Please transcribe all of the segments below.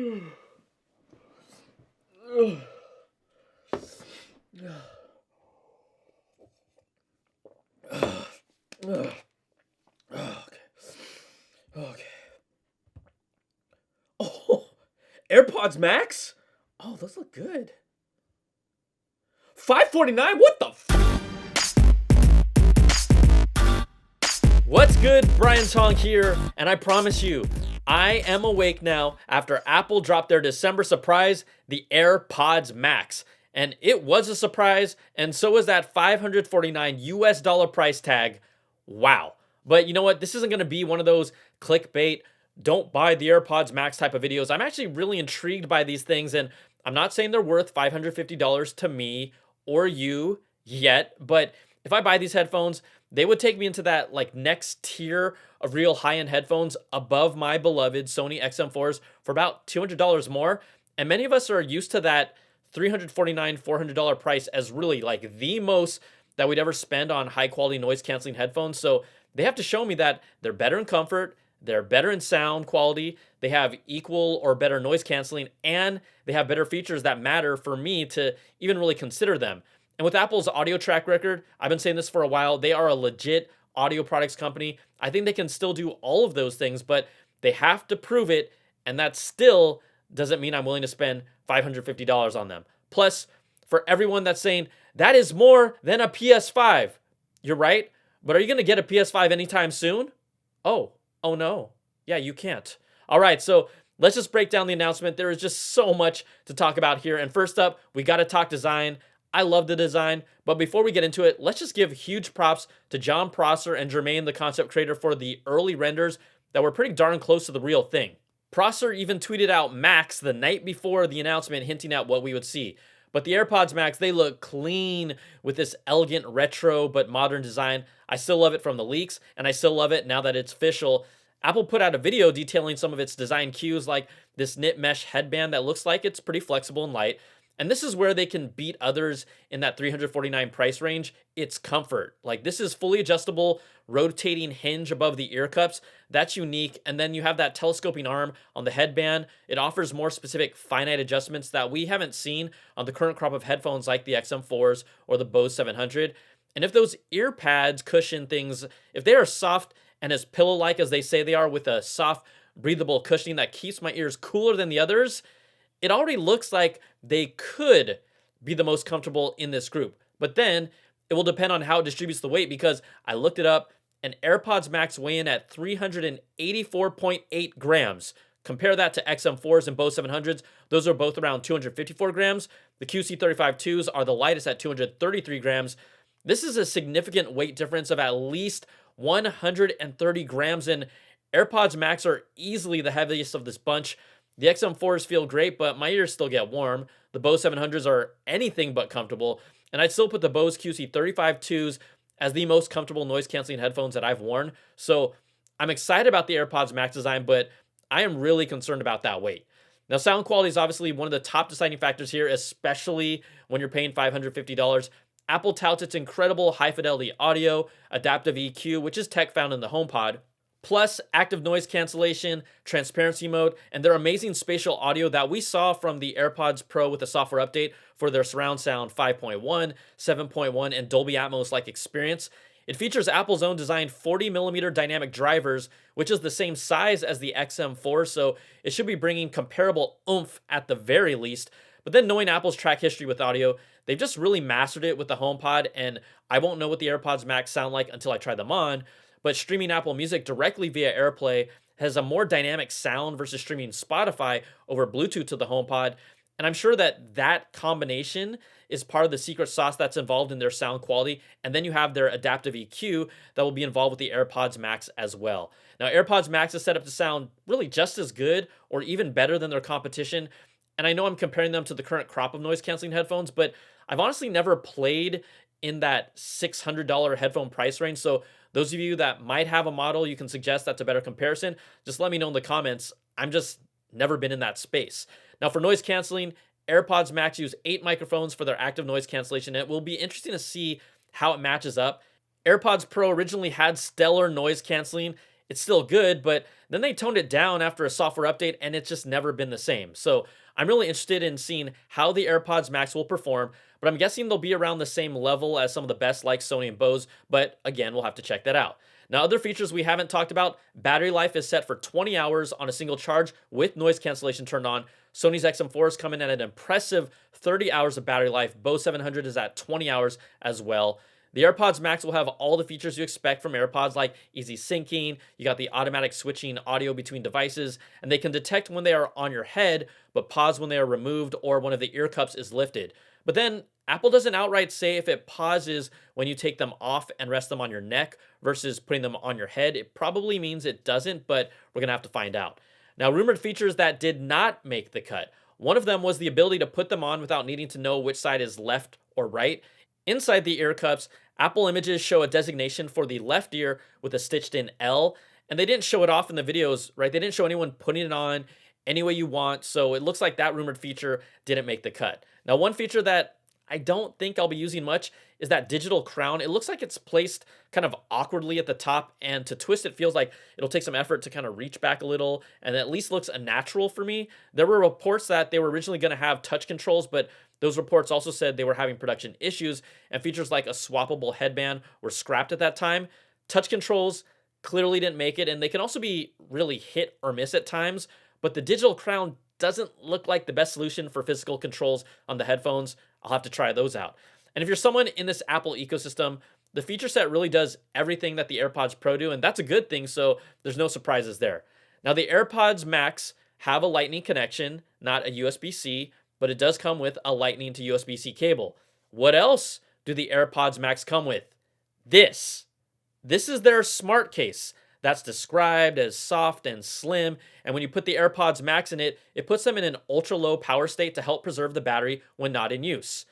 Okay. Okay. Oh, AirPods Max? Oh, those look good. 549? What the What's good? Brian Tong here, and I promise you, I am awake now after Apple dropped their December surprise, the AirPods Max. And it was a surprise, and so was that $549 price tag. Wow. But you know what? This isn't going to be one of those clickbait, don't buy the AirPods Max type of videos. I'm actually really intrigued by these things, and I'm not saying they're worth $550 to me or you yet, but if I buy these headphones, they would take me into that like next tier of real high-end headphones above my beloved Sony XM4s for about $200 more. And many of us are used to that $349, $400 price as really like the most that we'd ever spend on high quality noise canceling headphones. So they have to show me that they're better in comfort, they're better in sound quality, they have equal or better noise canceling, and they have better features that matter for me to even really consider them. And with Apple's audio track record, I've been saying this for a while, they are a legit audio products company. I think they can still do all of those things, but they have to prove it, and that still doesn't mean I'm willing to spend $550 on them. Plus, for everyone that's saying, that is more than a PS5, you're right, but are you gonna get a PS5 anytime soon? Oh no. Yeah, you can't. All right, so let's just break down the announcement. There is just so much to talk about here. And first up, we gotta talk design. I love the design, but before we get into it, let's just give huge props to John Prosser and Jermaine, the concept creator, for the early renders that were pretty darn close to the real thing. Prosser even tweeted out Max the night before the announcement, hinting at what we would see. But the AirPods Max, they look clean with this elegant retro but modern design. I still love it from the leaks, and I still love it now that it's official. Apple put out a video detailing some of its design cues, like this knit mesh headband that looks like it's pretty flexible and light. And this is where they can beat others in that $349 price range. It's comfort. Like, this is fully adjustable, rotating hinge above the ear cups. That's unique. And then you have that telescoping arm on the headband. It offers more specific finite adjustments that we haven't seen on the current crop of headphones like the XM4s or the Bose 700. And if those ear pads, cushion things, if they are soft and as pillow-like as they say they are, with a soft, breathable cushioning that keeps my ears cooler than the others, it already looks like they could be the most comfortable in this group. But then it will depend on how it distributes the weight, because I looked it up, and AirPods Max weigh in at 384.8 grams. Compare that to XM4s and Bose 700s. Those are both around 254 grams. The QC35-2s are the lightest at 233 grams. This is a significant weight difference of at least 130 grams, and AirPods Max are easily the heaviest of this bunch. The XM4s feel great, but my ears still get warm. The Bose 700s are anything but comfortable, and I'd still put the Bose QC35-2s as the most comfortable noise-canceling headphones that I've worn. So I'm excited about the AirPods Max design, but I am really concerned about that weight. Now, sound quality is obviously one of the top deciding factors here, especially when you're paying $550. Apple touts its incredible high-fidelity audio, adaptive EQ, which is tech found in the HomePod, plus active noise cancellation, transparency mode, and their amazing spatial audio that we saw from the AirPods Pro with a software update for their surround sound 5.1, 7.1, and Dolby Atmos-like experience. It features Apple's own designed 40mm dynamic drivers, which is the same size as the XM4, so it should be bringing comparable oomph at the very least. But then, knowing Apple's track history with audio, they've just really mastered it with the HomePod, and I won't know what the AirPods Max sound like until I try them on. But streaming Apple Music directly via AirPlay has a more dynamic sound versus streaming Spotify over Bluetooth to the HomePod. And I'm sure that that combination is part of the secret sauce that's involved in their sound quality. And then you have their adaptive EQ that will be involved with the AirPods Max as well. Now, AirPods Max is set up to sound really just as good or even better than their competition. And I know I'm comparing them to the current crop of noise canceling headphones, but I've honestly never played in that $600 headphone price range. So those of you that might have a model you can suggest that's a better comparison, just let me know in the comments. I'm just never been in that space. Now, for noise canceling, AirPods Max use 8 microphones for their active noise cancellation. It will be interesting to see how it matches up. AirPods Pro originally had stellar noise canceling. it's still good, but then they toned it down after a software update and it's just never been the same. So I'm really interested in seeing how the AirPods Max will perform, but I'm guessing they'll be around the same level as some of the best like Sony and Bose, but again, we'll have to check that out. Now, other features we haven't talked about, battery life is set for 20 hours on a single charge with noise cancellation turned on. Sony's XM4 is coming at an impressive 30 hours of battery life. Bose 700 is at 20 hours as well. The AirPods Max will have all the features you expect from AirPods, like easy syncing, you got the automatic switching audio between devices, and they can detect when they are on your head, but pause when they are removed or one of the ear cups is lifted. But then Apple doesn't outright say if it pauses when you take them off and rest them on your neck versus putting them on your head. It probably means it doesn't, but we're gonna have to find out. Now, rumored features that did not make the cut. One of them was the ability to put them on without needing to know which side is left or right. Inside the ear cups, Apple images show a designation for the left ear with a stitched in L, and they didn't show it off in the videos, right? They didn't show anyone putting it on any way you want, so it looks like that rumored feature didn't make the cut. Now, one feature that I don't think I'll be using much is that digital crown. It looks like it's placed kind of awkwardly at the top, and to twist it feels like it'll take some effort to kind of reach back a little, and it at least looks unnatural for me. There were reports that they were originally going to have touch controls, but those reports also said they were having production issues, and features like a swappable headband were scrapped at that time. Touch controls clearly didn't make it, and they can also be really hit or miss at times, but the digital crown doesn't look like the best solution for physical controls on the headphones. I'll have to try those out. And if you're someone in this Apple ecosystem, the feature set really does everything that the AirPods Pro do, and that's a good thing, so there's no surprises there. Now, the AirPods Max have a Lightning connection, not a USB-C, but it does come with a Lightning to USB-C cable. What else do the AirPods Max come with? This. This is their smart case that's described as soft and slim, and when you put the AirPods Max in it, it puts them in an ultra-low power state to help preserve the battery when not in use.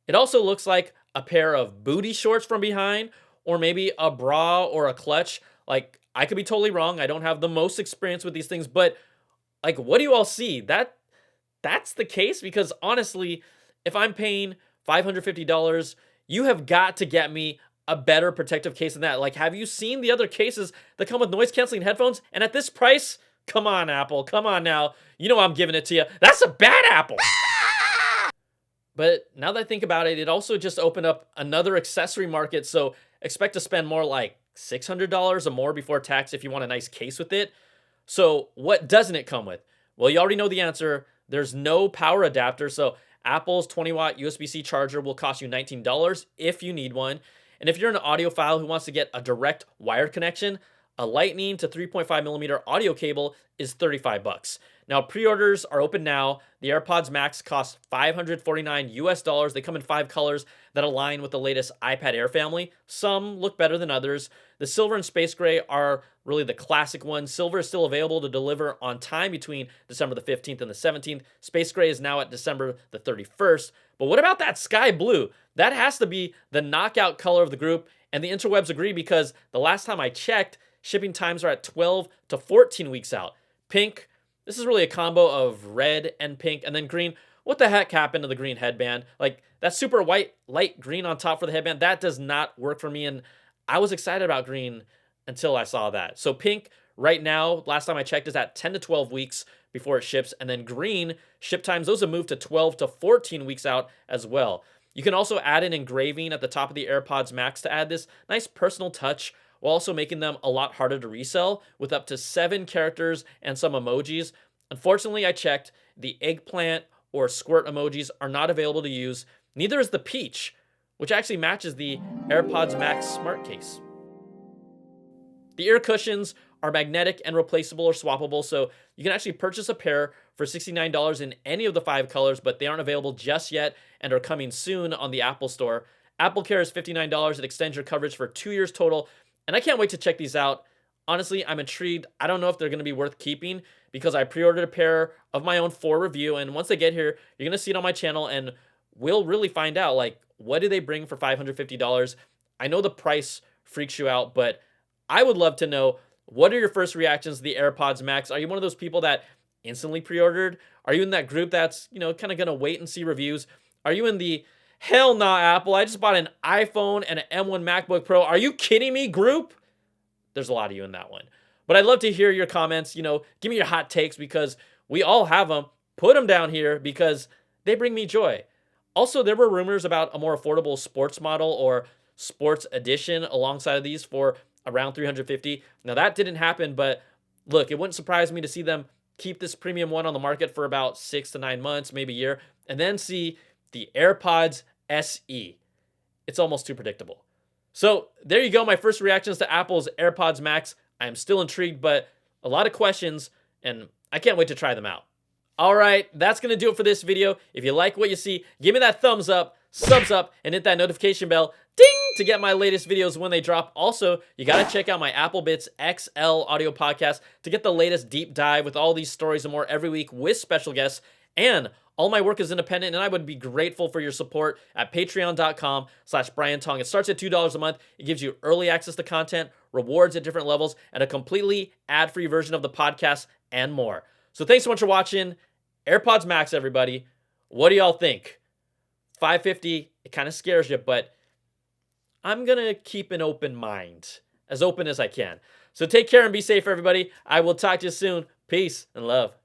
It also looks like a pair of booty shorts from behind, or maybe a bra or a clutch. Like, I could be totally wrong. I don't have the most experience with these things, but like, what do you all see? That's the case? Because honestly, if I'm paying $550, you have got to get me a better protective case than that. Like, have you seen the other cases that come with noise canceling headphones? And at this price, come on, Apple, come on now. You know I'm giving it to you. That's a bad Apple. But now that I think about it, it also just opened up another accessory market. So expect to spend more like $600 or more before tax if you want a nice case with it. So what doesn't it come with? Well, you already know the answer. There's no power adapter. So Apple's 20-watt USB-C charger will cost you $19 if you need one. And if you're an audiophile who wants to get a direct wired connection, a Lightning to 3.5 millimeter audio cable is $35. Now, pre-orders are open now. The AirPods Max cost $549 US. They come in 5 colors that align with the latest iPad Air family. Some look better than others. The silver and space gray are really the classic ones. Silver is still available to deliver on time between December the 15th and the 17th. Space gray is now at December the 31st. But what about that sky blue? That has to be the knockout color of the group, and the interwebs agree because the last time I checked, shipping times are at 12 to 14 weeks out. Pink, this is really a combo of red and pink, and then green. What the heck happened to the green headband? Like, that super white, light green on top for the headband, that does not work for me, and I was excited about green until I saw that. So pink, right now, last time I checked, is at 10 to 12 weeks before it ships, and then green, ship times, those have moved to 12 to 14 weeks out as well. You can also add an engraving at the top of the AirPods Max to add this nice personal touch, while also making them a lot harder to resell with up to 7 characters and some emojis. Unfortunately, I checked, the eggplant or squirt emojis are not available to use. Neither is the peach, which actually matches the AirPods Max smart case. The ear cushions are magnetic and replaceable or swappable, so you can actually purchase a pair for $69 in any of the 5 colors, but they aren't available just yet and are coming soon on the Apple Store. Apple Care is $59. It extends your coverage for 2 years total, and I can't wait to check these out. Honestly, I'm intrigued. I don't know if they're going to be worth keeping because I pre-ordered a pair of my own for review, and once they get here, you're going to see it on my channel, and we'll really find out, like, what do they bring for $550? I know the price freaks you out, but I would love to know, what are your first reactions to the AirPods Max? Are you one of those people that instantly pre-ordered? Are you in that group that's, kind of going to wait and see reviews? Are you in the, hell nah, Apple, I just bought an iPhone and an M1 MacBook Pro, are you kidding me group? There's a lot of you in that one. But I'd love to hear your comments. Give me your hot takes because we all have them. Put them down here because they bring me joy. Also, there were rumors about a more affordable sports model or sports edition alongside of these for around 350. Now that didn't happen, but look, it wouldn't surprise me to see them keep this premium one on the market for about 6 to 9 months, maybe a year, and then see the AirPods SE. It's almost too predictable. So there you go, my first reactions to Apple's AirPods Max. I am still intrigued, but a lot of questions, and I can't wait to try them out. All right, that's going to do it for this video. If you like what you see, give me that thumbs up, subs up, and hit that notification bell, ding, to get my latest videos when they drop. Also, you got to check out my Apple Bits XL audio podcast to get the latest deep dive with all these stories and more every week with special guests. And all my work is independent, and I would be grateful for your support at patreon.com/Brian Tong. It starts at $2 a month. It gives you early access to content, rewards at different levels, and a completely ad-free version of the podcast and more. So thanks so much for watching. AirPods Max, everybody. What do y'all think? $550, it kind of scares you, but I'm going to keep an open mind, as open as I can. So take care and be safe, everybody. I will talk to you soon. Peace and love.